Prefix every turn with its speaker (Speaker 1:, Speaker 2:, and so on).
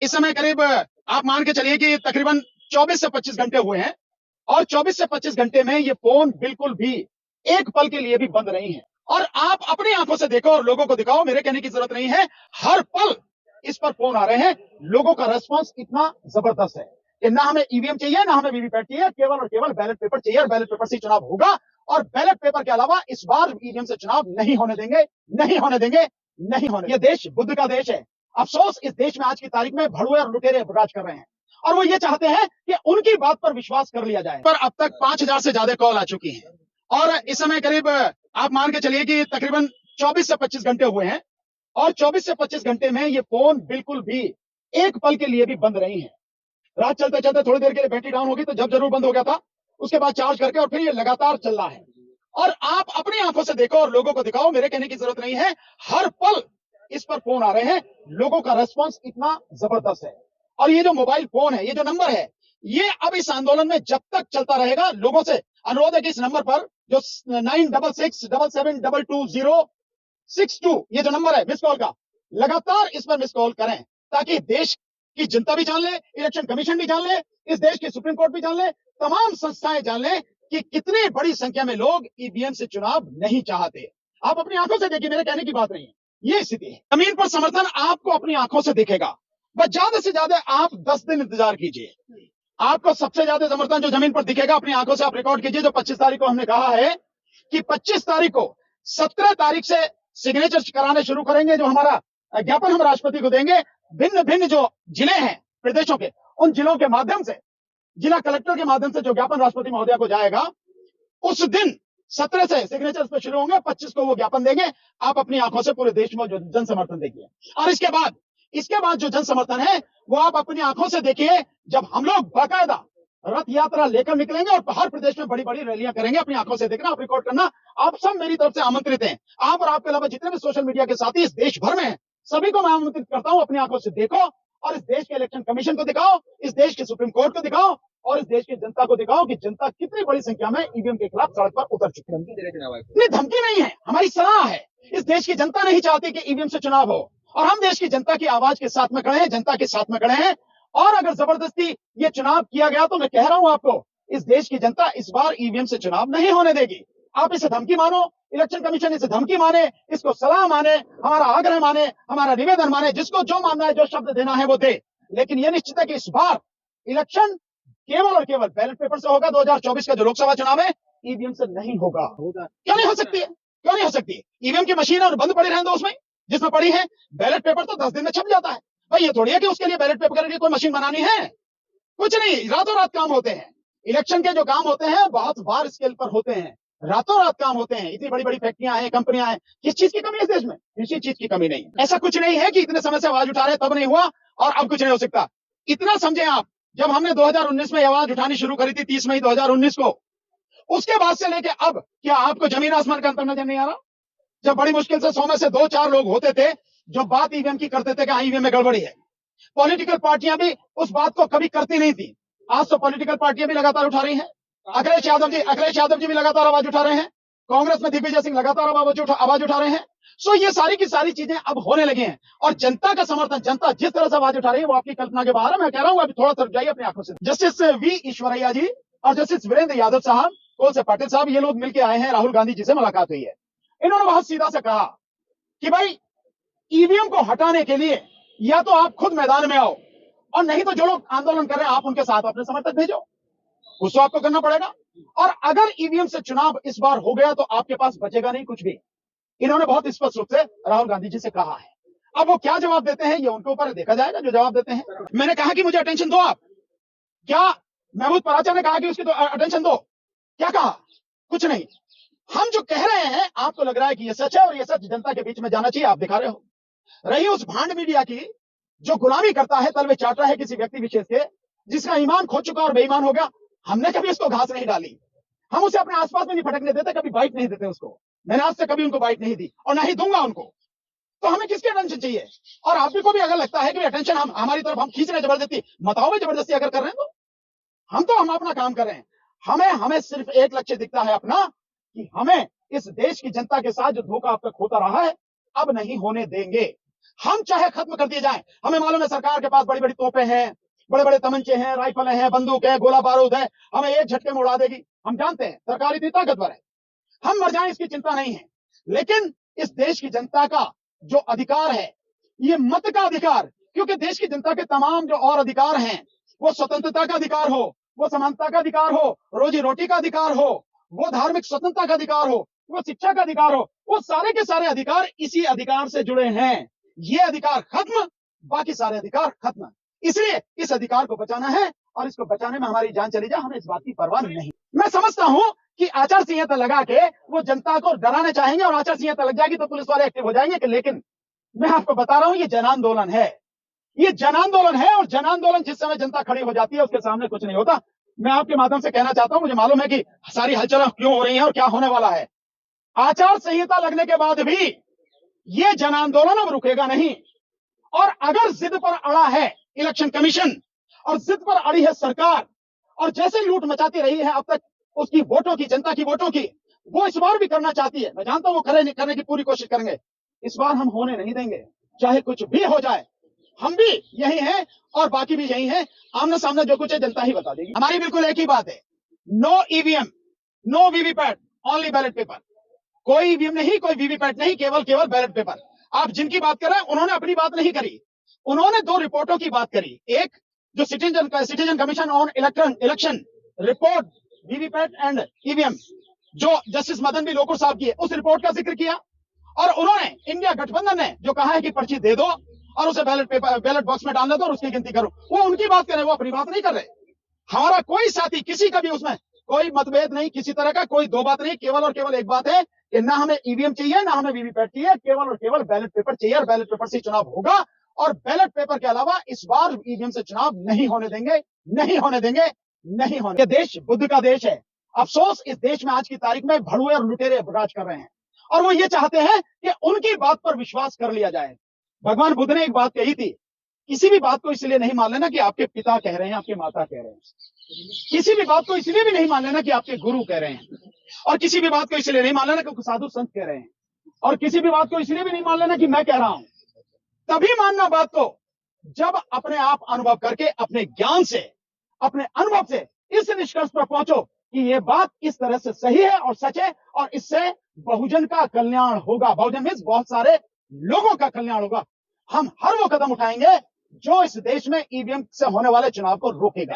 Speaker 1: इस समय करीब आप मान के चलिए कि तकरीबन 24 से 25 घंटे हुए हैं और 24 से 25 घंटे में ये फोन बिल्कुल भी एक पल के लिए भी बंद नहीं है। और आप अपनी आंखों से देखो और लोगों को दिखाओ, मेरे कहने की जरूरत नहीं है। हर पल इस पर फोन आ रहे हैं। लोगों का रेस्पॉन्स इतना जबरदस्त है कि ना हमें ईवीएम चाहिए, ना हमें वीवीपैट चाहिए, केवल और केवल बैलेट पेपर चाहिए और बैलेट पेपर से चुनाव होगा। और बैलेट पेपर के अलावा इस बार ईवीएम से चुनाव नहीं होने देंगे, नहीं होने देंगे, नहीं होने। ये देश बुद्ध का देश है। अफसोस इस देश में आज की तारीख में भड़ुए और लुटेरे राज कर रहे हैं और वो ये चाहते हैं कि उनकी बात पर विश्वास कर लिया जाए। पर अब तक 5000 से ज्यादा कॉल आ चुकी हैं और इस समय करीब आप मान के चलिए कि तकरीबन 24 से 25 घंटे हुए हैं और 24 से 25 घंटे में ये फोन बिल्कुल भी एक पल के लिए भी बंद नहीं है। रात चलते चलते थोड़ी देर के लिए बैटरी डाउन होगी तो जब जरूर बंद हो गया था, उसके बाद चार्ज करके और फिर ये लगातार चल रहा है। और आप अपनी आंखों से देखो और लोगों को दिखाओ, मेरे कहने की जरूरत नहीं है। हर पल इस पर फोन आ रहे हैं। लोगों का रेस्पॉन्स इतना जबरदस्त है और ये जो मोबाइल फोन है, ये जो नंबर है, ये अब इस आंदोलन में जब तक चलता रहेगा, लोगों से अनुरोध है कि इस नंबर पर जो 9667722062 ये जो नंबर है मिस कॉल का, लगातार इस पर मिस कॉल करें ताकि देश की जनता भी जान ले, इलेक्शन कमीशन भी जान ले, इस देश की सुप्रीम कोर्ट भी जान ले, तमाम संस्थाएं जान ले कि कितनी बड़ी संख्या में लोग ईवीएम से चुनाव नहीं चाहते। आप अपनी आंखों से देखिए, मेरे कहने की बात नहीं है। ये स्थिति है। जमीन पर समर्थन आपको अपनी आंखों से दिखेगा। बस ज्यादा से ज्यादा आप 10 दिन इंतजार कीजिए, आपको सबसे ज्यादा समर्थन जो जमीन पर दिखेगा अपनी आंखों से आप रिकॉर्ड कीजिए। जो 25 तारीख को हमने कहा है कि 25 तारीख को 17 तारीख से सिग्नेचर कराने शुरू करेंगे, जो हमारा ज्ञापन हम राष्ट्रपति को देंगे। भिन्न भिन्न जो जिले हैं प्रदेशों के, उन जिलों के माध्यम से, जिला कलेक्टर के माध्यम से जो ज्ञापन राष्ट्रपति महोदया को जाएगा, उस दिन 17 से सिग्नेचर्स पे शुरू होंगे, 25 को वो ज्ञापन देंगे। आप अपनी आंखों से पूरे देश में जो जन समर्थन देखिए और इसके बाद जो जन समर्थन है वो आप अपनी आंखों से देखिए जब हम लोग बाकायदा रथ यात्रा लेकर निकलेंगे और हर प्रदेश में बड़ी बड़ी रैलियां करेंगे। अपनी आंखों से देखना, आप रिकॉर्ड करना। आप सब मेरी तरफ से आमंत्रित हैं। आप और आपके अलावा जितने भी सोशल मीडिया के साथी इस देश भर में हैं, सभी को मैं आमंत्रित करता हूं, अपनी आंखों से देखो और इस देश के इलेक्शन कमीशन को दिखाओ, इस देश की सुप्रीम कोर्ट को दिखाओ और इस देश की जनता को दिखाओ कि जनता कितनी बड़ी संख्या में ईवीएम के खिलाफ सड़क पर उतर चुकी है। नहीं, धमकी नहीं है, हमारी सलाह है। इस देश की जनता नहीं चाहती कि ईवीएम से चुनाव हो और हम देश की जनता की आवाज के साथ में खड़े हैं, जनता के साथ में खड़े हैं। और अगर जबरदस्ती ये चुनाव किया गया तो मैं कह रहा हूं आपको, इस देश की जनता इस बार ईवीएम से चुनाव नहीं होने देगी। आप इसे धमकी मानो, इलेक्शन कमीशन इसे धमकी माने, इसको सलाह माने, हमारा आग्रह माने, हमारा निवेदन माने, जिसको जो मानना है, जो शब्द देना है वो दे। लेकिन यह निश्चित है कि इस बार इलेक्शन केवल और केवल बैलेट पेपर से होगा। 2024 का जो लोकसभा चुनाव है ईवीएम से नहीं होगा। क्यों नहीं हो सकती है? क्यों नहीं हो सकती? ईवीएम की मशीन और बंद पड़ी रहने दो उसमें, जिसमें पड़ी है। बैलेट पेपर तो 10 दिन में छप जाता है भाई। ये थोड़ी है कि उसके लिए बैलेट पेपर के लिए कोई मशीन बनानी है। कुछ नहीं, रातों रात काम होते हैं। इलेक्शन के जो काम होते हैं बहुत बार स्केल पर होते हैं, रातों रात काम होते हैं। इतनी बड़ी बड़ी फैक्ट्रियां हैं, कंपनियां हैं, किस चीज की कमी है इस देश में? किसी चीज की कमी नहीं। ऐसा कुछ नहीं है कि इतने समय से आवाज उठा रहे तब नहीं हुआ और अब कुछ नहीं हो सकता। इतना समझे आप, जब हमने 2019 में आवाज उठानी शुरू करी थी 30 मई 2019 को, उसके बाद से लेके अब क्या आपको जमीन आसमान का अंतर नजर नहीं आ रहा? जब बड़ी मुश्किल से 100 में से 2-4 लोग होते थे जो बात ईवीएम की करते थे कि ईवीएम में गड़बड़ी है। पॉलिटिकल पार्टियां भी उस बात को कभी करती नहीं थी। आज तो पॉलिटिकल पार्टियां भी लगातार उठा रही हैं। अखिलेश यादव जी भी लगातार आवाज उठा रहे हैं। कांग्रेस में दिग्विजय सिंह लगातार आवाज उठा रहे हैं। सो ये सारी की सारी चीजें अब होने लगी हैं और जनता का समर्थन, जनता जिस तरह से आवाज उठा रही है वो आपकी कल्पना के बाहर है। मैं कह रहा हूं अभी थोड़ा सा जाइए अपनी आंखों से। जस्टिस वी ईश्वरैया जी और जस्टिस वीरेंद्र यादव साहब, कोलसे पाटिल साहब, ये लोग मिलकर आए हैं। राहुल गांधी जी से मुलाकात हुई है। इन्होंने बहुत सीधा से कहा कि भाई ईवीएम को हटाने के लिए या तो आप खुद मैदान में आओ और नहीं तो जो लोग आंदोलन कर रहे हैं आप उनके साथ अपने समर्थक भेजो। कुछ तो आपको करना पड़ेगा। और अगर ईवीएम से चुनाव इस बार हो गया तो आपके पास बचेगा नहीं कुछ भी। इन्होंने बहुत स्पष्ट रूप से राहुल गांधी जी से कहा है। अब वो क्या जवाब देते हैं ये उनके ऊपर देखा जाएगा, जो जवाब देते हैं। मैंने कहा कि मुझे अटेंशन दो आप। क्या महमूद पराचा ने कहा कि उसकी तो अटेंशन दो? क्या कहा? कुछ नहीं। हम जो कह रहे हैं आपको लग रहा है कि ये सच है और ये सच जनता के बीच में जाना चाहिए, आप दिखा रहे हो। रही उस भांड मीडिया की जो गुलामी करता है, तलवे चाट रहा है किसी व्यक्ति विशेष के, जिसका ईमान खो चुका और बेईमान हो गया। हमने कभी उसको घास नहीं डाली, हम उसे अपने आसपास में नहीं फटकने देते, कभी बाइट नहीं देते उसको। मैंने आज से कभी उनको बाइट नहीं दी और ना ही दूंगा उनको। तो हमें किसकी अटेंशन चाहिए? और आप भी को भी अगर लगता है कि अटेंशन हमारी तरफ हम खींच रहे जबरदस्ती, बताओ भाई जबरदस्ती अगर कर रहे हैं तो हम अपना काम कर रहे हैं। हमें सिर्फ एक लक्ष्य दिखता है अपना, कि हमें इस देश की जनता के साथ जो धोखा अब तक होता रहा है अब नहीं होने देंगे। हम चाहे खत्म कर दिए जाएं, हमें मालूम है सरकार के पास बड़ी बड़ी तोपें हैं, बड़े बड़े तमंचे हैं, राइफलें हैं, बंदूक है, गोला बारूद है, हमें एक झटके में उड़ा देगी। हम जानते हैं सरकार इतनी ताकतवर है, हम मर जाएं इसकी चिंता नहीं है। लेकिन इस देश की जनता का जो अधिकार है, ये मत का अधिकार, क्योंकि देश की जनता के तमाम जो और अधिकार हैं, वो स्वतंत्रता का अधिकार हो, वो समानता का अधिकार हो, रोजी रोटी का अधिकार हो, वो धार्मिक स्वतंत्रता का अधिकार हो, वो शिक्षा का अधिकार हो, वो सारे के सारे अधिकार इसी अधिकार से जुड़े हैं। ये अधिकार खत्म, बाकी सारे अधिकार खत्म। इसलिए इस अधिकार को बचाना है, और इसको बचाने में हमारी जान चली जाए, हमें इस बात की परवाह नहीं। मैं समझता हूं कि आचार संहिता लगा के वो जनता को डराना चाहेंगे, और आचार संहिता लग जाएगी तो पुलिस वाले एक्टिव हो जाएंगे। लेकिन मैं आपको बता रहा हूं, ये जन आंदोलन है, ये जन आंदोलन है, और जन आंदोलन जिस समय जनता खड़ी हो जाती है उसके सामने कुछ नहीं होता। मैं आपके माध्यम से कहना चाहता हूं, मुझे मालूम है कि सारी हलचल क्यों हो रही है और क्या होने वाला है। आचार संहिता लगने के बाद भी ये जन आंदोलन अब रुकेगा नहीं, और अगर जिद पर अड़ा है इलेक्शन कमीशन, और जिद पर अड़ी है सरकार, और जैसे लूट मचाती रही है अब तक उसकी वोटों की, जनता की वोटों की, वो इस बार भी करना चाहती है। मैं जानता हूं वो करने की पूरी कोशिश करेंगे। इस बार हम होने नहीं देंगे, चाहे कुछ भी हो जाए। हम भी यही हैं और बाकी भी यही हैं। आमने सामने जो कुछ है जनता ही बता देगी। हमारी बिल्कुल एक ही बात है, no EVM, no VVPAT, only ballot paper. कोई ईवीएम नहीं, कोई वीवीपैट नहीं, केवल बैलेट पेपर। आप जिनकी बात कर रहे हैं उन्होंने अपनी बात नहीं करी, उन्होंने दो रिपोर्टों की बात करी। एक जो citizen commission on election report, VVPAT and EVM, जो जस्टिस मदन बी लोकुर साहब की है, उस रिपोर्ट का जिक्र किया। और उन्होंने, इंडिया गठबंधन ने जो कहा है कि पर्ची दे दो और उसे बैलेट बॉक्स में डालने दो और उसकी गिनती करो, वो उनकी बात कर रहे हैं, वो अपनी बात नहीं कर रहे। हमारा कोई साथी, किसी का भी उसमें कोई मतभेद नहीं, किसी तरह का कोई दो बात नहीं, केवल और केवल एक बात है कि ना हमें ईवीएम चाहिए, ना हमें वीवीपैट चाहिए, केवल और केवल बैलेट पेपर चाहिए, और बैलेट पेपर से चुनाव होगा। और बैलेट पेपर के अलावा इस बार ईवीएम से चुनाव नहीं होने देंगे, नहीं होने देंगे, नहीं होने। ये देश बुद्ध का देश है। अफसोस इस देश में आज की तारीख में भड़ुए और लुटेरे राज कर रहे हैं, और वो ये चाहते हैं कि उनकी बात पर विश्वास कर लिया जाए। भगवान बुद्ध ने एक बात कही थी, किसी भी बात को इसलिए नहीं मान लेना कि आपके पिता कह रहे हैं, आपके माता कह रहे हैं। किसी भी बात को इसलिए भी नहीं मान लेना कि आपके गुरु कह रहे हैं, और किसी भी बात को इसलिए नहीं मान लेना कि साधु संत कह रहे हैं, और किसी भी बात को इसलिए भी नहीं मान लेना कि मैं कह रहा हूं। तभी मानना बात को जब अपने आप अनुभव करके, अपने ज्ञान से, अपने अनुभव से इस निष्कर्ष पर पहुंचो कि ये बात इस तरह से सही है और सच है, और इससे बहुजन का कल्याण होगा। बहुजन मीन्स बहुत सारे लोगों का कल्याण होगा। हम हर वो कदम उठाएंगे जो इस देश में ईवीएम से होने वाले चुनाव को रोकेगा।